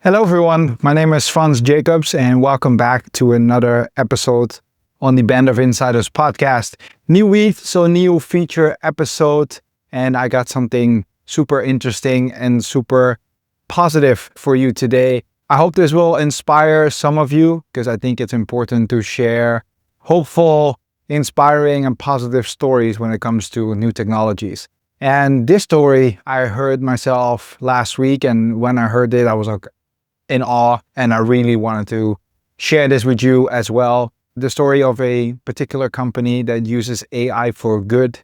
Hello everyone, my name is Frans Jacobs and welcome back to another episode on the Band of Insiders podcast. New week, so new feature episode, and I got something super interesting and super positive for you today. I hope this will inspire some of you because I think it's important to share hopeful, inspiring and positive stories when it comes to new technologies. And this story I heard myself last week, and when I heard it, I was like, in awe, and I really wanted to share this with you as well. The story of a particular company that uses AI for good.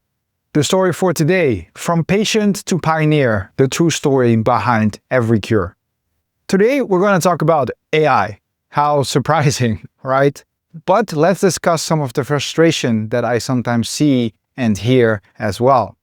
The story for today, from patient to pioneer, the true story behind every cure. Today we're going to talk about AI. How surprising, right? But let's discuss some of the frustration that I sometimes see and hear as well.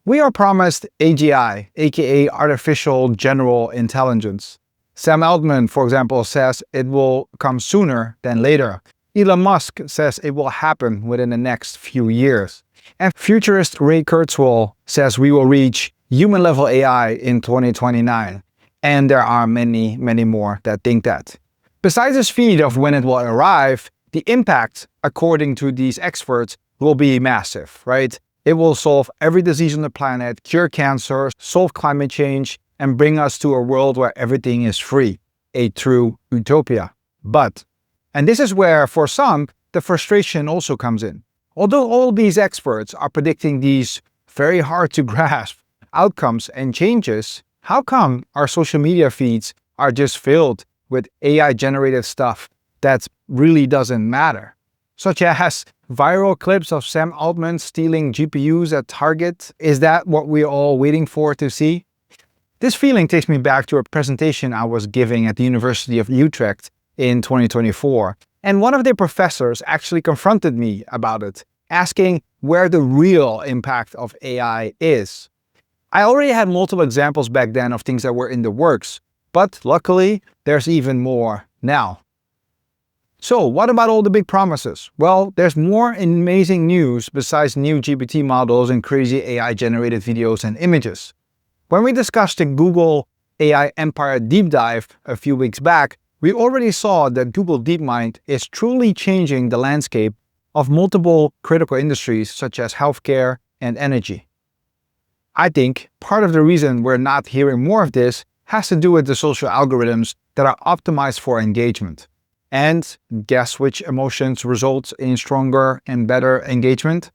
We are promised AGI, aka Artificial General Intelligence. Sam Altman, for example, says it will come sooner than later. Elon Musk says it will happen within the next few years. And futurist Ray Kurzweil says we will reach human-level AI in 2029. And there are many, many more that think that. Besides the speed of when it will arrive, the impact, according to these experts, will be massive, right? It will solve every disease on the planet, cure cancer, solve climate change, and bring us to a world where everything is free, a true utopia. But, and this is where, for some, the frustration also comes in. Although all these experts are predicting these very hard to grasp outcomes and changes, how come our social media feeds are just filled with AI-generated stuff that really doesn't matter? Such as viral clips of Sam Altman stealing GPUs at Target. Is that what we're all waiting for to see? This feeling takes me back to a presentation I was giving at the University of Utrecht in 2024, and one of their professors actually confronted me about it, asking where the real impact of AI is. I already had multiple examples back then of things that were in the works, but luckily there's even more now. So what about all the big promises? Well, there's more amazing news besides new GPT models and crazy AI-generated videos and images. When we discussed the Google AI Empire Deep Dive a few weeks back, we already saw that Google DeepMind is truly changing the landscape of multiple critical industries such as healthcare and energy. I think part of the reason we're not hearing more of this has to do with the social algorithms that are optimized for engagement. And guess which emotions results in stronger and better engagement?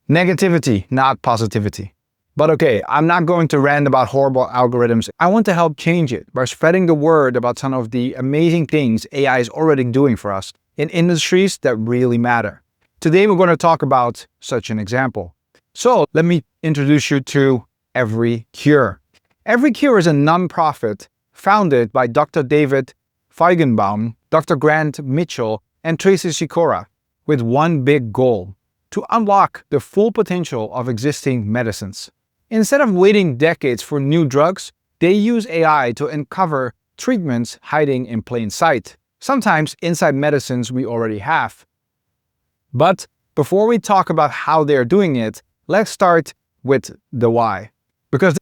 Negativity, not positivity. But okay, I'm not going to rant about horrible algorithms. I want to help change it by spreading the word about some of the amazing things AI is already doing for us in industries that really matter. Today we're going to talk about such an example. So let me introduce you to Every Cure. Every Cure is a non-profit founded by Dr. David Fajgenbaum, Dr. Grant Mitchell, and Tracey Sikora with one big goal: to unlock the full potential of existing medicines. Instead of waiting decades for new drugs, they use AI to uncover treatments hiding in plain sight, sometimes inside medicines we already have. But before we talk about how they're doing it, let's start with the why. Because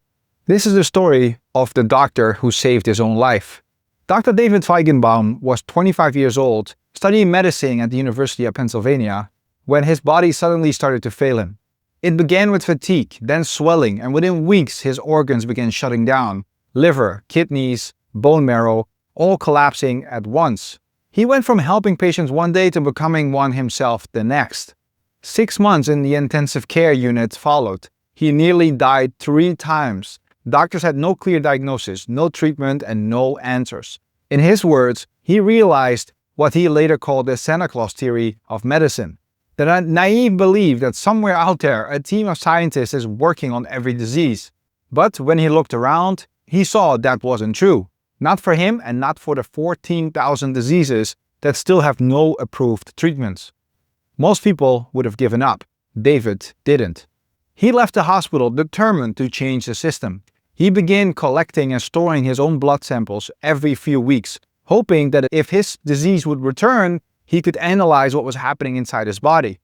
this is the story of the doctor who saved his own life. Dr. David Fajgenbaum was 25 years old, studying medicine at the University of Pennsylvania, when his body suddenly started to fail him. It began with fatigue, then swelling, and within weeks his organs began shutting down. Liver, kidneys, bone marrow, all collapsing at once. He went from helping patients one day to becoming one himself the next. 6 months in the intensive care unit followed. He nearly died 3 times. Doctors had no clear diagnosis, no treatment, and no answers. In his words, he realized what he later called the Santa Claus theory of medicine. The naive belief that somewhere out there a team of scientists is working on every disease. But when he looked around, he saw that wasn't true. Not for him and not for the 14,000 diseases that still have no approved treatments. Most people would have given up. David didn't. He left the hospital determined to change the system. He began collecting and storing his own blood samples every few weeks, hoping that if his disease would return, he could analyze what was happening inside his body.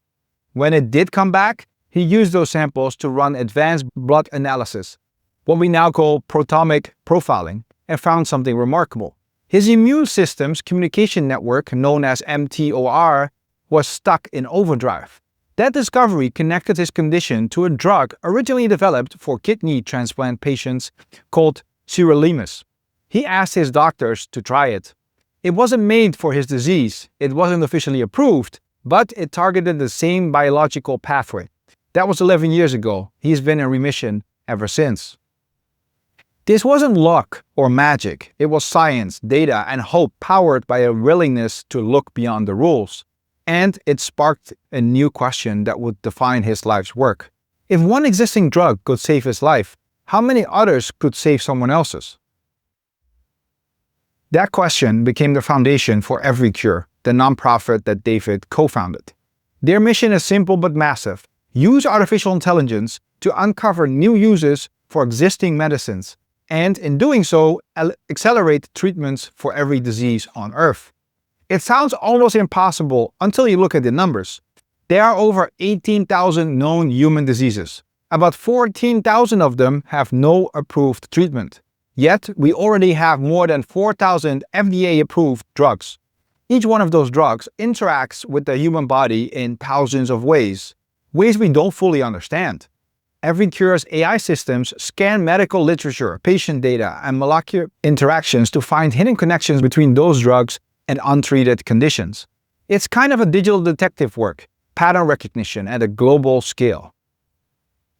When it did come back, he used those samples to run advanced blood analysis, what we now call proteomic profiling, and found something remarkable. His immune system's communication network, known as mTOR, was stuck in overdrive. That discovery connected his condition to a drug originally developed for kidney transplant patients called sirolimus. He asked his doctors to try it. It wasn't made for his disease, it wasn't officially approved, but it targeted the same biological pathway. That was 11 years ago. He's been in remission ever since. This wasn't luck or magic. It was science, data, and hope powered by a willingness to look beyond the rules. And it sparked a new question that would define his life's work. If one existing drug could save his life, how many others could save someone else's? That question became the foundation for EveryCure, the nonprofit that David co-founded. Their mission is simple but massive. Use artificial intelligence to uncover new uses for existing medicines, and in doing so, accelerate treatments for every disease on Earth. It sounds almost impossible until you look at the numbers. There are over 18,000 known human diseases. About 14,000 of them have no approved treatment. Yet, we already have more than 4,000 FDA-approved drugs. Each one of those drugs interacts with the human body in thousands of ways we don't fully understand. EveryCure's AI systems scan medical literature, patient data, and molecular interactions to find hidden connections between those drugs and untreated conditions. It's kind of a digital detective work, pattern recognition at a global scale.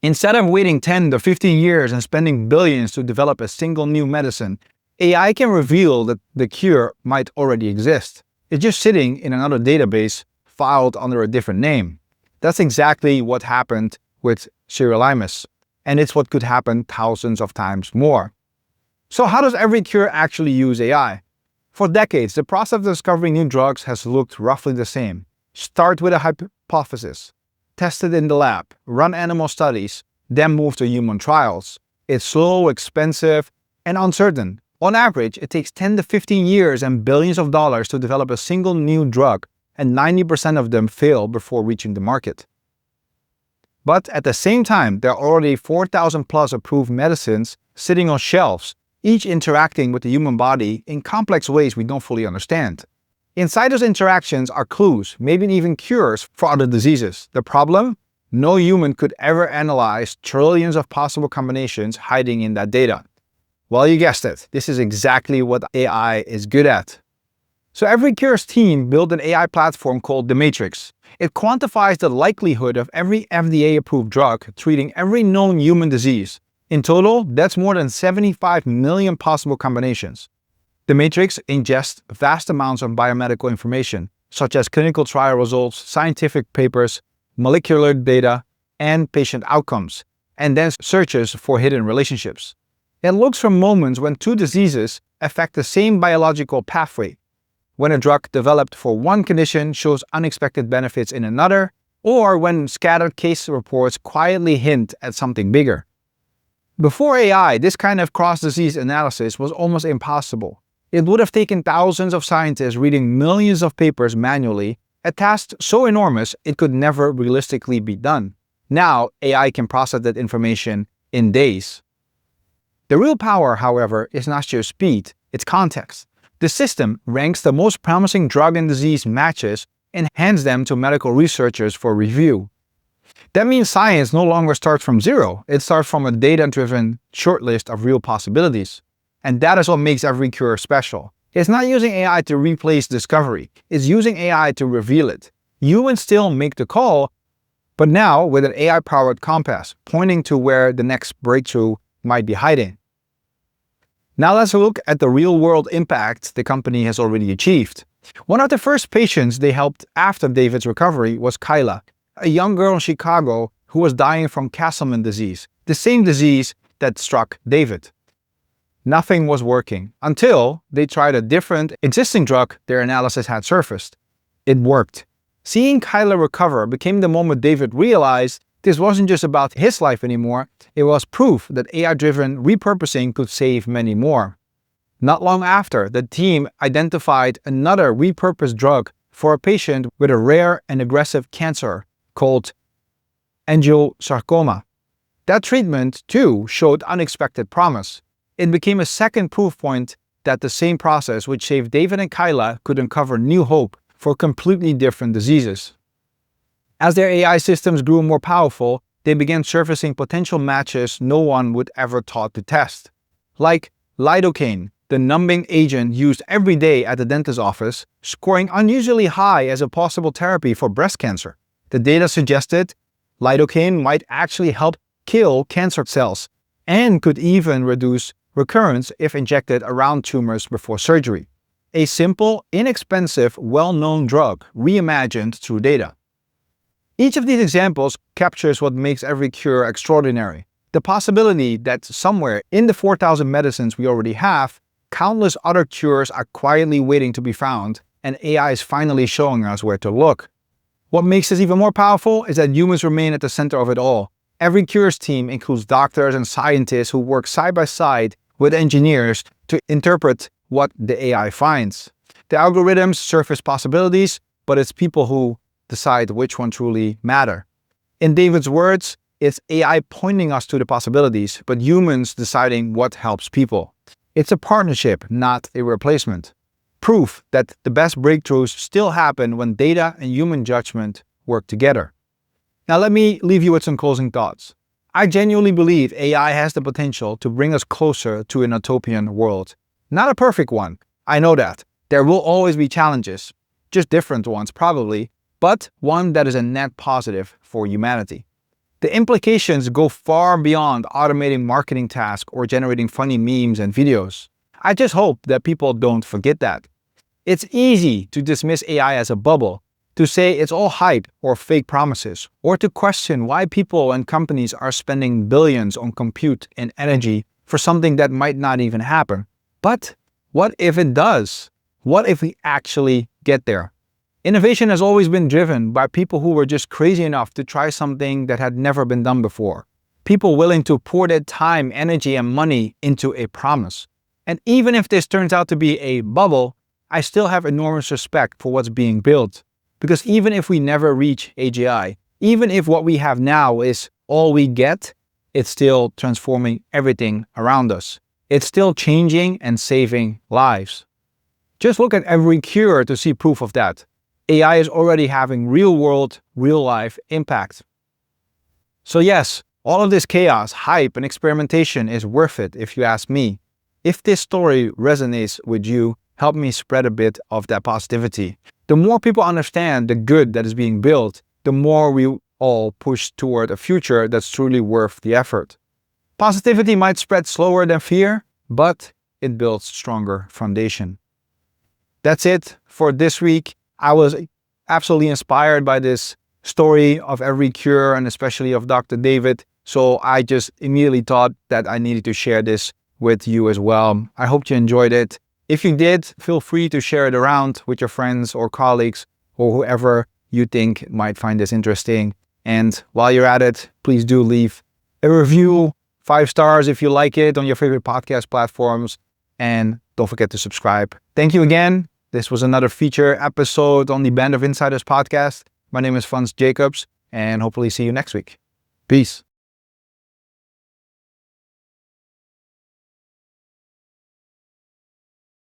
Instead of waiting 10 to 15 years and spending billions to develop a single new medicine, AI can reveal that the cure might already exist. It's just sitting in another database filed under a different name. That's exactly what happened with sirolimus, and it's what could happen thousands of times more. So how does EveryCure actually use AI? For decades, the process of discovering new drugs has looked roughly the same. Start with a hypothesis, test it in the lab, run animal studies, then move to human trials. It's slow, expensive, and uncertain. On average, it takes 10 to 15 years and billions of dollars to develop a single new drug, and 90% of them fail before reaching the market. But at the same time, there are already 4,000 plus approved medicines sitting on shelves, each interacting with the human body in complex ways we don't fully understand. Inside those interactions are clues, maybe even cures for other diseases. The problem? No human could ever analyze trillions of possible combinations hiding in that data. Well, you guessed it. This is exactly what AI is good at. So EveryCure's team built an AI platform called The Matrix. It quantifies the likelihood of every FDA-approved drug treating every known human disease. In total, that's more than 75 million possible combinations. The Matrix ingests vast amounts of biomedical information, such as clinical trial results, scientific papers, molecular data, and patient outcomes, and then searches for hidden relationships. It looks for moments when two diseases affect the same biological pathway, when a drug developed for one condition shows unexpected benefits in another, or when scattered case reports quietly hint at something bigger. Before AI, this kind of cross-disease analysis was almost impossible. It would have taken thousands of scientists reading millions of papers manually, a task so enormous it could never realistically be done. Now, AI can process that information in days. The real power, however, is not just speed, it's context. The system ranks the most promising drug and disease matches and hands them to medical researchers for review. That means science no longer starts from zero, it starts from a data-driven shortlist of real possibilities. And that is what makes EveryCure special. It's not using AI to replace discovery, it's using AI to reveal it. Humans still make the call, but now with an AI-powered compass, pointing to where the next breakthrough might be hiding. Now let's look at the real-world impact the company has already achieved. One of the first patients they helped after David's recovery was Kyla, a young girl in Chicago who was dying from Castleman disease, the same disease that struck David. Nothing was working until they tried a different existing drug their analysis had surfaced. It worked. Seeing Kyla recover became the moment David realized this wasn't just about his life anymore, it was proof that AI-driven repurposing could save many more. Not long after, the team identified another repurposed drug for a patient with a rare and aggressive cancer called angiosarcoma. That treatment, too, showed unexpected promise. It became a second proof point that the same process which saved David and Kyla could uncover new hope for completely different diseases. As their AI systems grew more powerful, they began surfacing potential matches no one would ever thought to test. Like lidocaine, the numbing agent used every day at the dentist's office, scoring unusually high as a possible therapy for breast cancer. The data suggested lidocaine might actually help kill cancer cells and could even reduce recurrence if injected around tumors before surgery. A simple, inexpensive, well-known drug reimagined through data. Each of these examples captures what makes every cure extraordinary. The possibility that somewhere in the 4,000 medicines we already have, countless other cures are quietly waiting to be found, and AI is finally showing us where to look. What makes this even more powerful is that humans remain at the center of it all. Every cures team includes doctors and scientists who work side by side with engineers to interpret what the AI finds. The algorithms surface possibilities, but it's people who decide which one truly matter. In David's words, it's AI pointing us to the possibilities, but humans deciding what helps people. It's a partnership, not a replacement. Proof that the best breakthroughs still happen when data and human judgment work together. Now let me leave you with some closing thoughts. I genuinely believe AI has the potential to bring us closer to an utopian world. Not a perfect one, I know that. There will always be challenges, just different ones probably, but one that is a net positive for humanity. The implications go far beyond automating marketing tasks or generating funny memes and videos. I just hope that people don't forget that. It's easy to dismiss AI as a bubble, to say it's all hype or fake promises, or to question why people and companies are spending billions on compute and energy for something that might not even happen. But what if it does? What if we actually get there? Innovation has always been driven by people who were just crazy enough to try something that had never been done before. People willing to pour their time, energy, and money into a promise. And even if this turns out to be a bubble, I still have enormous respect for what's being built. Because even if we never reach AGI, even if what we have now is all we get, it's still transforming everything around us. It's still changing and saving lives. Just look at every cure to see proof of that. AI is already having real-world, real-life impact. So yes, all of this chaos, hype, and experimentation is worth it if you ask me. If this story resonates with you, help me spread a bit of that positivity. The more people understand the good that is being built, the more we all push toward a future that's truly worth the effort. Positivity might spread slower than fear, but it builds stronger foundation. That's it for this week. I was absolutely inspired by this story of every cure and especially of Dr. David. So I just immediately thought that I needed to share this with you as well. I hope you enjoyed it. If you did, feel free to share it around with your friends or colleagues or whoever you think might find this interesting. And while you're at it, please do leave a review, 5 stars if you like it on your favorite podcast platforms. And don't forget to subscribe. Thank you again. This was another feature episode on the Band of Insiders podcast. My name is Fajgenbaum, and hopefully see you next week. Peace.